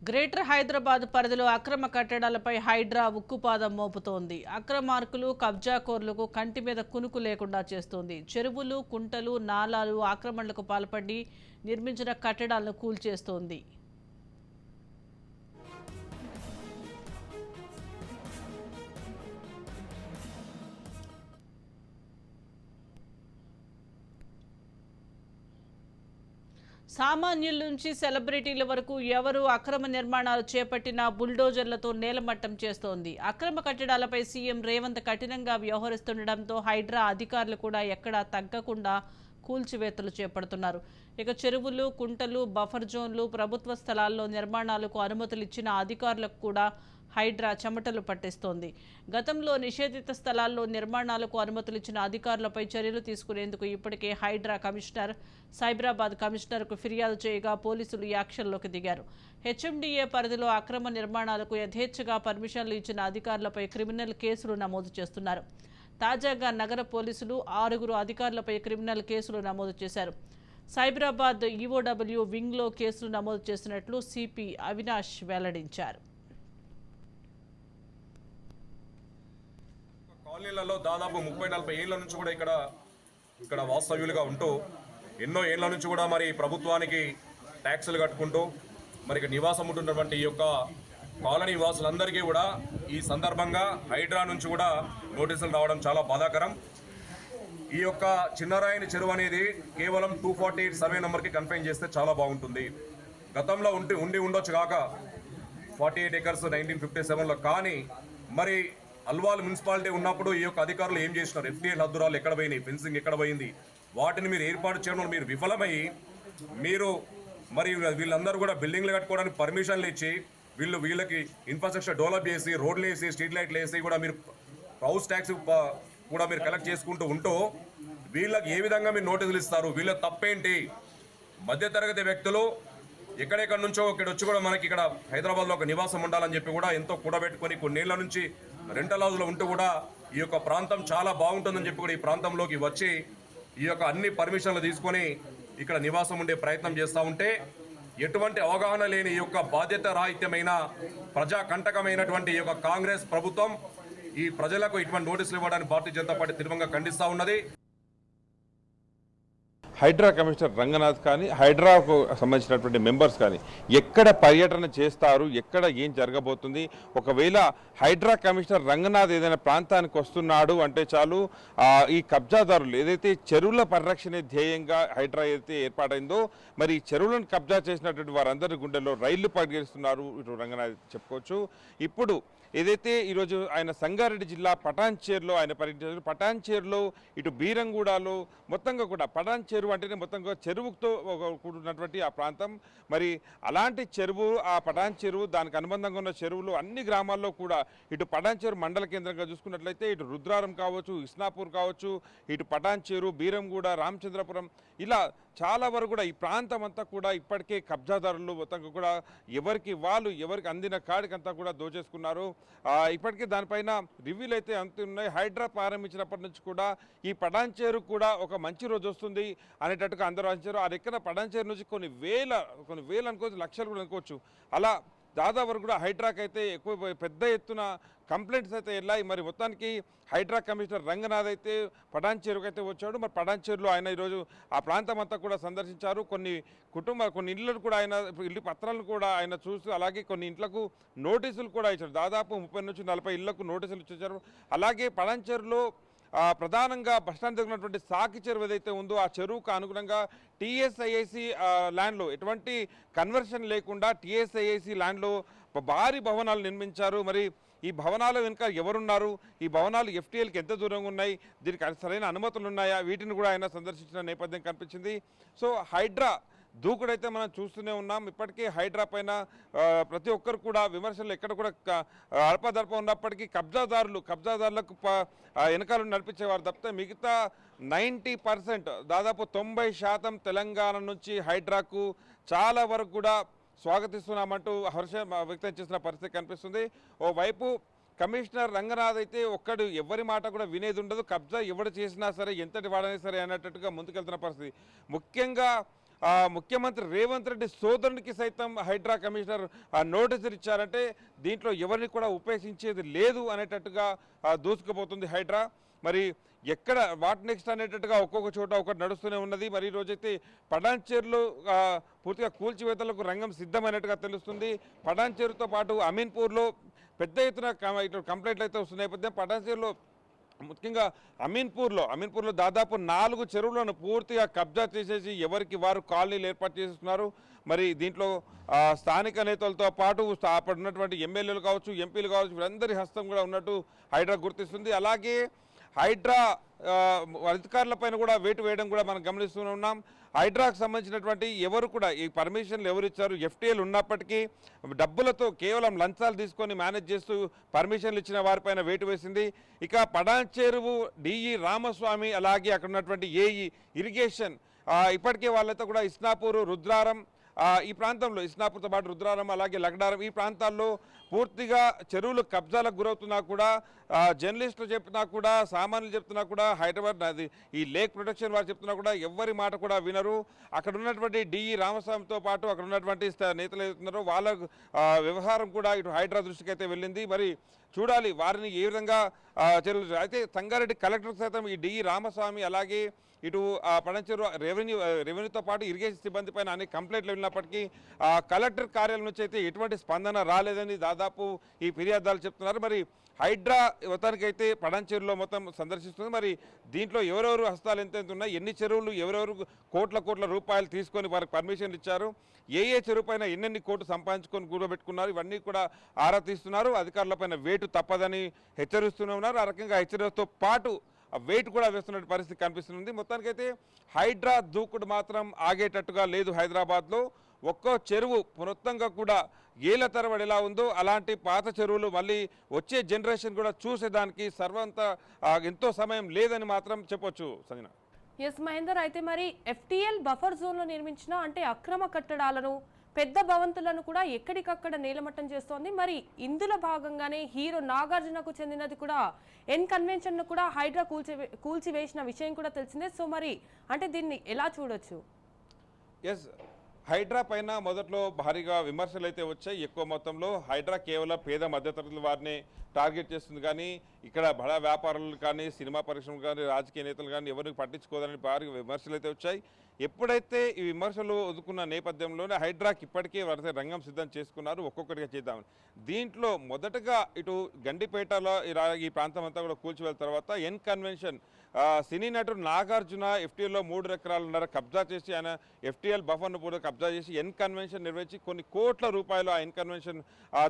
Greater Hyderabad పరిధిలో అక్రమ కట్టడాలపై హైడ్రా ఉక్కుపాదం మోపుతోంది. అక్రమార్కులు కబ్జాకోర్లకు కంటి మీద కునుకు లేకుండా చేస్తోంది. చెరువులు, కుంటలు, నాలాలు ఆక్రమణలకు పాల్పడి నిర్మించిన కట్టడాలను కూల్చేస్తోంది. సామాన్యుల నుంచి సెలబ్రిటీల వరకు ఎవరు అక్రమ నిర్మాణాలు చేపట్టినా బుల్డోజర్లతో నేలమట్టం చేస్తోంది. అక్రమ కట్టడాలపై సీఎం రేవంత్ కఠినంగా వ్యవహరిస్తుండటంతో హైడ్రా అధికారులు కూడా ఎక్కడా తగ్గకుండా కూల్చివేతలు చేపడుతున్నారు. ఇక చెరువులు, కుంటలు, బఫర్ జోన్లు, ప్రభుత్వ స్థలాల్లో నిర్మాణాలకు అనుమతులు ఇచ్చిన అధికారులకు కూడా హైడ్రా చెమటలు పట్టిస్తోంది. గతంలో నిషేధిత స్థలాల్లో నిర్మాణాలకు అనుమతులు ఇచ్చిన అధికారులపై చర్యలు తీసుకునేందుకు ఇప్పటికే హైడ్రా కమిషనర్ సైబరాబాద్ కమిషనర్కు ఫిర్యాదు చేయగా పోలీసులు యాక్షన్లోకి దిగారు. హెచ్ఎండిఏ పరిధిలో అక్రమ నిర్మాణాలకు యథేచ్ఛగా పర్మిషన్లు ఇచ్చిన అధికారులపై క్రిమినల్ కేసులు నమోదు చేస్తున్నారు. తాజాగా నగర పోలీసులు 6 అధికారులపై క్రిమినల్ కేసులు నమోదు చేశారు. సైబరాబాద్ ఈఓడబ్ల్యూ వింగ్లో కేసులు నమోదు చేసినట్లు సిపి అవినాష్ వెల్లడించారు. కాలనీలలో దాదాపు 30-40 ఏళ్ల నుంచి కూడా ఇక్కడ వాస్తవ్యులుగా ఉంటూ ఎన్నో ఏళ్ల నుంచి కూడా మరి ప్రభుత్వానికి ట్యాక్సులు కట్టుకుంటూ మరి నివాసం ఉంటున్నటువంటి ఈ యొక్క కాలనీ వాసులందరికీ కూడా ఈ సందర్భంగా హైడ్రా నుంచి కూడా నోటీసులు రావడం చాలా బాధాకరం. ఈ యొక్క చిన్నరాయని చెరువు అనేది కేవలం 248 సర్వే నెంబర్కి కన్ఫైన్ చేస్తే చాలా బాగుంటుంది. గతంలో ఉండి ఉండొచ్చు కాక 48 ఏకర్స్ 1957లో. కానీ మరి అల్వాల్ మున్సిపాలిటీ ఉన్నప్పుడు ఈ యొక్క అధికారులు ఏం చేసినారు? ఎఫ్టీఎల్ హద్దురాలు ఎక్కడ పోయినాయి, ఫెన్సింగ్ ఎక్కడ పోయింది, వాటిని మీరు ఏర్పాటు చేయడంలో మీరు విఫలమై మీరు మరి వీళ్ళందరూ కూడా బిల్డింగ్లు కట్టుకోవడానికి పర్మిషన్లు ఇచ్చి వీళ్ళకి ఇన్ఫ్రాస్ట్రక్చర్ డెవలప్ చేసి రోడ్లు వేసి స్ట్రీట్ లైట్లు వేసి కూడా మీరు హౌస్ ట్యాక్స్ కూడా మీరు కలెక్ట్ చేసుకుంటూ ఉంటూ వీళ్ళకి ఏ విధంగా మీరు నోటీసులు ఇస్తారు? వీళ్ళ తప్పేంటి? మధ్యతరగతి వ్యక్తులు ఎక్కడెక్కడి నుంచో ఇక్కడ వచ్చి కూడా మనకి ఇక్కడ హైదరాబాద్లో ఒక నివాసం ఉండాలని చెప్పి కూడా ఎంతో కూడబెట్టుకొని కొన్నేళ్ల నుంచి రెంటల్ హౌస్లో ఉంటూ కూడా ఈ యొక్క ప్రాంతం చాలా బాగుంటుందని చెప్పి కూడా ఈ ప్రాంతంలోకి వచ్చి ఈ యొక్క అన్ని పర్మిషన్లు తీసుకొని ఇక్కడ నివాసం ఉండే ప్రయత్నం చేస్తూ ఉంటే ఎటువంటి అవగాహన లేని ఈ యొక్క బాధ్యత రాహిత్యమైన ప్రజాకంటకమైనటువంటి ఈ యొక్క కాంగ్రెస్ ప్రభుత్వం ఈ ప్రజలకు ఇటువంటి నోటీసులు ఇవ్వడానికి భారతీయ జనతా పార్టీ తీవ్రంగా ఖండిస్తూ ఉన్నది. హైడ్రా కమిషనర్ రంగనాథ్ కానీ హైడ్రాకు సంబంధించినటువంటి మెంబర్స్ కానీ ఎక్కడ పర్యటన చేస్తారు, ఎక్కడ ఏం జరగబోతుంది, ఒకవేళ హైడ్రా కమిషనర్ రంగనాథ్ ఏదైనా ప్రాంతానికి వస్తున్నాడు అంటే చాలు ఈ కబ్జాదారులు ఏదైతే చెరువుల పరిరక్షణ ధ్యేయంగా హైడ్రా ఏదైతే ఏర్పాటైందో మరి చెరువులను కబ్జా చేసినటువంటి వారందరి గుండెల్లో రైళ్లు పరిగెడుస్తున్నారు ఇటు రంగనాథ్ చెప్పుకోవచ్చు. ఇప్పుడు ఏదైతే ఈరోజు ఆయన సంగారెడ్డి జిల్లా పటాన్చేరులో ఆయన పర్యటించారు. పటాన్చేరులో ఇటు బీరంగూడలో మొత్తంగా కూడా పటాన్చేరు అంటేనే మొత్తంగా చెరువుతో కూడినటువంటి ఆ ప్రాంతం. మరి అలాంటి చెరువు ఆ పటాన్చేరు దానికి అనుబంధంగా ఉన్న చెరువులు అన్ని గ్రామాల్లో కూడా ఇటు పటాన్చేరు మండల కేంద్రంగా చూసుకున్నట్లయితే ఇటు రుద్రారం కావచ్చు, ఇస్నాపూర్ కావచ్చు, ఇటు పటాన్చేరు, బీరంగూడ, రామచంద్రపురం ఇలా చాలా వరకు కూడా ఈ ప్రాంతం అంతా కూడా ఇప్పటికే కబ్జాదారులు మొత్తంగా కూడా ఎవరికి అందిన కాడికంతా కూడా దోచేసుకున్నారు. ఇప్పటికే దానిపైన రివ్యూలు అయితే అంత ఉన్నాయి. హైడ్రా ప్రారంభించినప్పటి నుంచి కూడా ఈ పటాన్చేరు కూడా ఒక మంచి రోజు వస్తుంది అనేటట్టుగా అందరూ అంచారు. ఆ రెక్కన పటాన్చేరు నుంచి కొన్ని వేలు అనుకోవచ్చు, లక్షలు కూడా అనుకోవచ్చు. అలా దాదాపు వరకు కూడా హైడ్రాకి అయితే ఎక్కువ పెద్ద ఎత్తున కంప్లైంట్స్ అయితే వెళ్ళాయి. మరి మొత్తానికి హైడ్రా కమిషనర్ రంగనాథ్ అయితే పటాన్చేరుకు అయితే వచ్చాడు. మరి పటాన్చేరులో ఆయన ఈరోజు ఆ ప్రాంతం అంతా కూడా సందర్శించారు. కొన్ని ఇళ్లను కూడా ఆయన ఇల్లు పత్రాలను కూడా ఆయన చూస్తూ అలాగే కొన్ని ఇంట్లకు నోటీసులు కూడా ఇచ్చారు. దాదాపు 30 నుంచి 40 ఇళ్లకు నోటీసులు ఇచ్చారు. అలాగే పటాన్చేరులో ప్రధానంగా బస్టాండ్ దగ్గర ఉన్నటువంటి సాకి చెరువు ఏదైతే ఉందో ఆ చెరువుకు అనుగుణంగా టీఎస్ఐఐసి ల్యాండ్లో ఎటువంటి కన్వర్షన్ లేకుండా టీఎస్ఐఐసి ల్యాండ్లో భారీ భవనాలు నిర్మించారు. మరి ఈ భవనాల వెనుక ఎవరున్నారు, ఈ భవనాలు ఎఫ్టీఎల్కి ఎంత దూరంగా ఉన్నాయి, దీనికి సరైన అనుమతులు ఉన్నాయా, వీటిని కూడా ఆయన సందర్శించిన నేపథ్యం కనిపించింది. సో హైడ్రా దూకుడైతే మనం చూస్తూనే ఉన్నాం. ఇప్పటికే హైడ్రా పైన ప్రతి ఒక్కరు కూడా విమర్శలు ఎక్కడ కూడా అల్పదల్పం ఉన్నప్పటికీ కబ్జాదారులకు వెనకాలను నడిపించేవారు తప్పితే మిగతా 90% దాదాపు 90% తెలంగాణ నుంచి హైడ్రాకు చాలా వరకు కూడా స్వాగతిస్తున్నామంటూ హర్షం వ్యక్తం చేసిన పరిస్థితి కనిపిస్తుంది. ఓవైపు కమిషనర్ రంగనాథ్ అయితే ఎవరి మాట కూడా వినేది ఉండదు. కబ్జా ఎవరు చేసినా సరే, ఎంతటి వాడైనా సరే అన్నట్టుగా ముందుకెళ్తున్న పరిస్థితి. ముఖ్యంగా ముఖ్యమంత్రి రేవంత్ రెడ్డి సోదరునికి సైతం హైడ్రా కమిషనర్ నోటీసులు ఇచ్చారంటే దీంట్లో ఎవరిని కూడా ఉపేక్షించేది లేదు అనేటట్టుగా దూసుకుపోతుంది హైడ్రా. మరి ఎక్కడ వాట్ నెక్స్ట్ అనేటట్టుగా ఒక్కొక్క చోట ఒకటి నడుస్తూనే ఉన్నది. మరి ఈరోజైతే పటాన్చేరులో పూర్తిగా కూల్చివేతలకు రంగం సిద్ధమైనట్టుగా తెలుస్తుంది. పటాన్చేరుతో పాటు అమీన్పూర్లో పెద్ద ఎత్తున కంప్లైంట్లు అయితే వస్తున్న నేపథ్యం పటాన్చేరులో ముఖ్యంగా అమీన్పూర్లో దాదాపు 4 చెరువులను పూర్తిగా కబ్జా చేసేసి ఎవరికి వారు కాలనీలు ఏర్పాటు చేస్తున్నారు. మరి దీంట్లో స్థానిక నేతలతో పాటు అప్పుడు ఉన్నటువంటి ఎమ్మెల్యేలు కావచ్చు, ఎంపీలు కావచ్చు, వీరందరి హస్తం కూడా ఉన్నట్టు హైడ్రా గుర్తిస్తుంది. అలాగే హైడ్రా అధికారులపైన కూడా వేటు వేయడం కూడా మనం గమనిస్తూనే ఉన్నాం. హైడ్రాకు సంబంధించినటువంటి ఎవరు కూడా ఈ పర్మిషన్లు ఎవరు ఇచ్చారు, ఎఫ్టీఎల్ ఉన్నప్పటికీ డబ్బులతో కేవలం లంచాలు తీసుకొని మేనేజ్ చేస్తూ పర్మిషన్లు ఇచ్చిన వారిపైన వేటు వేసింది. ఇక పటాన్చేరువు డిఈ రామస్వామి అలాగే అక్కడ ఉన్నటువంటి ఏఈ ఇరిగేషన్ ఇప్పటికే వాళ్ళతో కూడా ఇస్నాపూర్, రుద్రారం ఈ ప్రాంతంలో ఇస్నాపూర్తో పాటు రుద్రారం అలాగే లగడారం ఈ ప్రాంతాల్లో పూర్తిగా చెరువులు కబ్జాలకు గురవుతున్నా కూడా జర్నలిస్టులు చెప్తున్నా కూడా సామాన్యులు చెప్తున్నా కూడా హైదరాబాద్ అది ఈ లేక్ ప్రొటెక్షన్ వారు చెప్తున్నా కూడా ఎవరి మాట కూడా వినరు. అక్కడ ఉన్నటువంటి డిఈ రామస్వామితో పాటు అక్కడ ఉన్నటువంటి నేతలు ఏతున్నారో వాళ్ళ వ్యవహారం కూడా ఇటు హైడ్రా దృష్టికి అయితే వెళ్ళింది. మరి చూడాలి వారిని ఏ విధంగా చర్యలు. అయితే సంగారెడ్డి కలెక్టర్ సైతం ఈ డిఈ రామస్వామి అలాగే ఇటు పటాన్చేరు రెవెన్యూతో పాటు ఇరిగేషన్ సిబ్బంది పైన అనేక కంప్లైంట్లు వెళ్ళినప్పటికీ కలెక్టర్ కార్యాలయం నుంచి అయితే ఎటువంటి స్పందన రాలేదని దాదాపు ఈ ఫిర్యాదుదారులు చెప్తున్నారు. మరి హైడ్రా మొత్తానికైతే పటాన్చేరులో మొత్తం సందర్శిస్తుంది. మరి దీంట్లో ఎవరెవరు హస్తాలు ఎంతెంత ఉన్నాయి, ఎన్ని చెరువులు ఎవరెవరు కోట్ల రూపాయలు తీసుకొని వారికి పర్మిషన్లు ఇచ్చారు, ఏ చెరువు పైన ఎన్నెన్ని కోట్లు సంపాదించుకొని కూడబెట్టుకున్నారు, ఇవన్నీ కూడా ఆరా తీస్తున్నారు. అధికారులపైన వేటు తప్పదని హెచ్చరిస్తూనే ఉన్నారు. ఆ రకంగా హెచ్చరికతో పాటు వెయిట్ కూడా వేస్తున్న పరిస్థితి కనిపిస్తుంది. మొత్తానికైతే హైడ్రా దూకుడు మాత్రం ఆగేటట్టుగా లేదు. హైదరాబాద్లో ఒక్కో చెరువు మొత్తంగా కూడా ఏళ్ల తరబడి ఎలా ఉందో అలాంటి పాత చెరువులు మళ్ళీ వచ్చే జనరేషన్ కూడా చూసేదానికి సర్వంతా ఎంతో సమయం లేదని మాత్రం చెప్పొచ్చు. సంజన. ఎస్ మహేందర్, అయితే మరి ఎఫ్టీఎల్ బఫర్ జోన్లో నిర్మించిన అంటే అక్రమ కట్టడాలను పెద్ద భవంతులను కూడా ఎక్కడికక్కడ నేలమట్టం చేస్తోంది. మరి ఇందులో భాగంగానే హీరో నాగార్జునకు చెందినది కూడా ఎన్ కన్వెన్షన్ ను కూడా హైడ్రా కూల్చివేసిన విషయం కూడా తెలిసిందే. సో మరి అంటే దీన్ని ఎలా చూడొచ్చు? ఎస్, హైడ్రా పైన మొదట్లో భారీగా విమర్శలు అయితే వచ్చాయి. ఎక్కువ మొత్తంలో హైడ్రా కేవలం పేద మధ్యతరగతి వారిని టార్గెట్ చేస్తుంది, కానీ ఇక్కడ బడా వ్యాపారులు కానీ సినిమా పరిశ్రమలు కానీ రాజకీయ నేతలు కానీ ఎవరికి పట్టించుకోదని భారీ విమర్శలు అయితే వచ్చాయి. ఎప్పుడైతే ఈ విమర్శలు వదుకున్న నేపథ్యంలోనే హైడ్రాకి ఇప్పటికే వరుస రంగం సిద్ధం చేసుకున్నారు, ఒక్కొక్కటిగా చేద్దామని. దీంట్లో మొదటగా ఇటు గండిపేటలో ఈ ప్రాంతం అంతా కూడా కూల్చివెళ్ళిన తర్వాత ఎన్ కన్వెన్షన్ సినీ నటుడు నాగార్జున ఎఫ్టీఎల్లో 3 ఎకరాలున్నర కబ్జా చేసి ఆయన ఎఫ్టీఎల్ బఫర్ను కూడా కబ్జా చేసి ఎన్ కన్వెన్షన్ నిర్వహించి కొన్ని కోట్ల రూపాయలు ఆ ఎన్ కన్వెన్షన్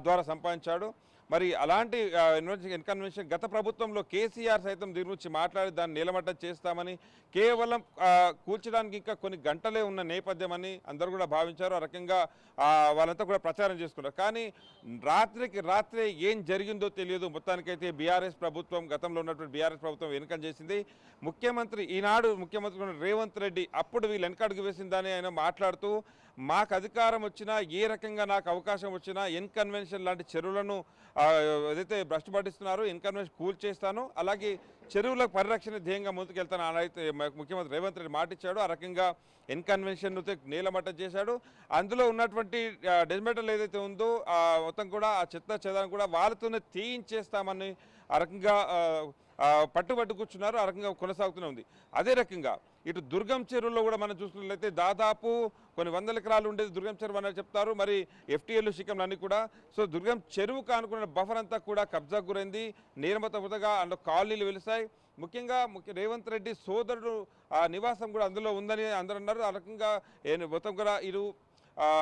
ద్వారా సంపాదించాడు. మరి అలాంటి ఎన్ కన్వెన్షన్ గత ప్రభుత్వంలో కేసీఆర్ సైతం దీని గురించి మాట్లాడి దాన్ని నిలమట్టం చేస్తామని కేవలం కూల్చడానికి ఇంకా కొన్ని గంటలే ఉన్న నేపథ్యం అని అందరూ కూడా భావించారు. ఆ రకంగా వాళ్ళంతా కూడా ప్రచారం చేసుకున్నారు. కానీ రాత్రికి రాత్రే ఏం జరిగిందో తెలియదు. మొత్తానికైతే బీఆర్ఎస్ ప్రభుత్వం గతంలో ఉన్నటువంటి బీఆర్ఎస్ ప్రభుత్వం వెనుకం చేసింది. ఈనాడు ముఖ్యమంత్రి రేవంత్ రెడ్డి అప్పుడు వీళ్ళు వెనకడుగు వేసిందని ఆయన మాట్లాడుతూ మాకు అధికారం వచ్చినా ఏ రకంగా నాకు అవకాశం వచ్చినా ఎన్ కన్వెన్షన్ లాంటి చెరువులను ఏదైతే భ్రష్టు పట్టిస్తున్నారో ఎన్ కన్వెన్షన్ కూల్చేస్తాను, అలాగే చెరువుల పరిరక్షణ ధ్యేయంగా ముందుకెళ్తాను అయితే ముఖ్యమంత్రి రేవంత్ రెడ్డి మాటిచ్చాడు. ఆ రకంగా ఎన్ కన్వెన్షన్ నేలమట్టం చేశాడు. అందులో ఉన్నటువంటి డెస్మెటల్ ఏదైతే ఉందో మొత్తం కూడా ఆ చెత్త చెదాన్ని కూడా వాళ్ళతోనే తీయించేస్తామని ఆ రకంగా పట్టుబట్టు కూర్చున్నారు. ఆ రకంగా కొనసాగుతూనే ఉంది. అదే రకంగా ఇటు దుర్గం చెరువులో కూడా మనం చూసుకున్నట్లయితే దాదాపు కొన్ని 100 ఎకరాలు ఉండేది దుర్గం చెరువు అని చెప్తారు. మరి ఎఫ్టీఎల్ శిఖంలు అన్నీ కూడా సో దుర్గం చెరువు కానుకున్న బఫర్ అంతా కూడా కబ్జాకు గురైంది. నియమబద్ధంగా అందులో కాలనీలు వెలిసాయి. ముఖ్యంగా రేవంత్ రెడ్డి సోదరుడు నివాసం కూడా అందులో ఉందని అందరూ అన్నారు. ఆ రకంగా మొత్తం కూడా ఇరు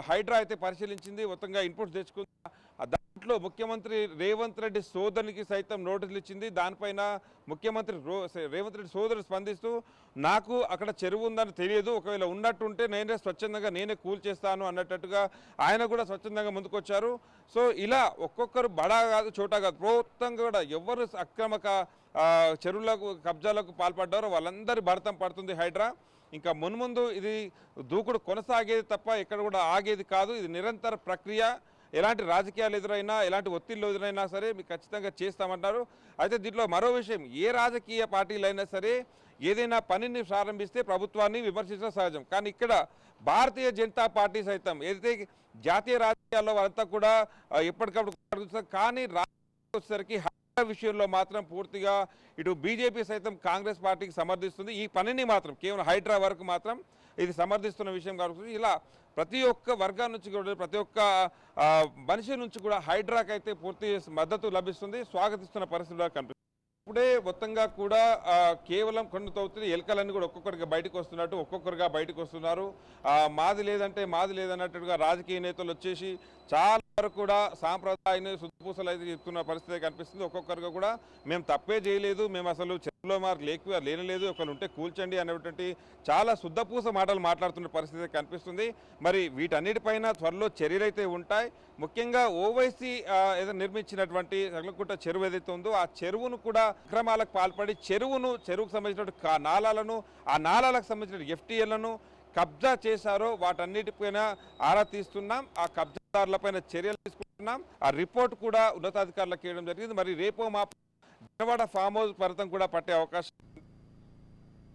హైడ్రా అయితే పరిశీలించింది, మొత్తంగా ఇన్పుట్స్ తెచ్చుకుంది. దాంట్లో ముఖ్యమంత్రి రేవంత్ రెడ్డి సోదరునికి సైతం నోటీసులు ఇచ్చింది. దానిపైన ముఖ్యమంత్రి రేవంత్ రెడ్డి సోదరుడు స్పందిస్తూ నాకు అక్కడ చెరువు ఉందని తెలియదు, ఒకవేళ ఉన్నట్టుంటే నేనే స్వచ్ఛందంగా నేనే కూల్చేస్తాను అన్నట్టుగా ఆయన కూడా స్వచ్ఛందంగా ముందుకొచ్చారు. సో ఇలా ఒక్కొక్కరు బడా కాదు చోటా కాదు ప్రోత్తంగా కూడా ఎవరు అక్రమక చెరువులకు కబ్జాలకు పాల్పడ్డారో వాళ్ళందరి భరతం పడుతుంది హైడ్రా. ఇంకా మున్ముందు ఇది దూకుడు కొనసాగేది తప్ప ఎక్కడ కూడా ఆగేది కాదు. ఇది నిరంతర ప్రక్రియ. ఎలాంటి రాజకీయాలు ఎదురైనా ఎలాంటి ఒత్తిళ్ళు ఎదురైనా సరే మీకు ఖచ్చితంగా చేస్తామంటారు. అయితే దీంట్లో మరో విషయం, ఏ రాజకీయ పార్టీలైనా సరే ఏదైనా పనిని ప్రారంభిస్తే ప్రభుత్వాన్ని విమర్శించడం సహజం. కానీ ఇక్కడ భారతీయ జనతా పార్టీ సైతం ఏదైతే జాతీయ రాజకీయాల్లో వారంతా కూడా ఎప్పటికప్పుడు కొనసాగుతున్నారు. కానీ రాజకీయాలకు వచ్చేసరికి హైడ్రా విషయంలో మాత్రం పూర్తిగా ఇటు బీజేపీ సైతం కాంగ్రెస్ పార్టీకి సమర్థిస్తుంది. ఈ పనిని మాత్రం కేవలం హైడ్రా వరకు మాత్రం ఇది సమర్థిస్తున్న విషయం కాబట్టి ఇలా ప్రతి ఒక్క వర్గం నుంచి కూడా ప్రతి ఒక్క మనిషి నుంచి కూడా హైడ్రాకి అయితే పూర్తి మద్దతు లభిస్తుంది, స్వాగతిస్తున్న పరిస్థితుల్లో కనిపిస్తుంది. ఇప్పుడే మొత్తంగా కూడా కేవలం కొండతవుతుంది ఎలకలన్నీ కూడా ఒక్కొక్కరిగా బయటకు వస్తున్నట్టు ఒక్కొక్కరుగా బయటకు వస్తున్నారు. మాది లేదంటే మాది లేదన్నట్టుగా రాజకీయ నేతలు వచ్చేసి చాలా వరకు కూడా సాంప్రదాయాన్ని శుద్ధపూసలు అయితే చెప్తున్న పరిస్థితి కనిపిస్తుంది. ఒక్కొక్కరుగా కూడా మేము తప్పే చేయలేదు, మేము అసలు చెరువులో మాకు లేనలేదు, ఒకరు ఉంటే కూల్చండి అనేటువంటి చాలా శుద్ధపూస మాటలు మాట్లాడుతున్న పరిస్థితి కనిపిస్తుంది. మరి వీటన్నిటిపైన త్వరలో చర్యలు అయితే ఉంటాయి. ముఖ్యంగా ఓవైసీ ఏదో నిర్మించినటువంటి సగలకుంట చెరువు ఏదైతే ఉందో ఆ చెరువును కూడా అక్రమాలకు పాల్పడి చెరువుకు సంబంధించిన నాలాలను ఆ నాలాలకు సంబంధించిన FTLలను కబ్జా చేశారో వాటన్నిటిపైన ఆరా తీస్తున్నాం. ఆ కబ్జాదారులపైన చర్యలు తీసుకుంటున్నాం. ఆ రిపోర్ట్ కూడా ఉన్నతాధికారులకు ఇవ్వడం జరిగింది. మరి రేపో మా జనవాడ ఫామ్ హౌస్ పర్యటన కూడా పట్టే అవకాశం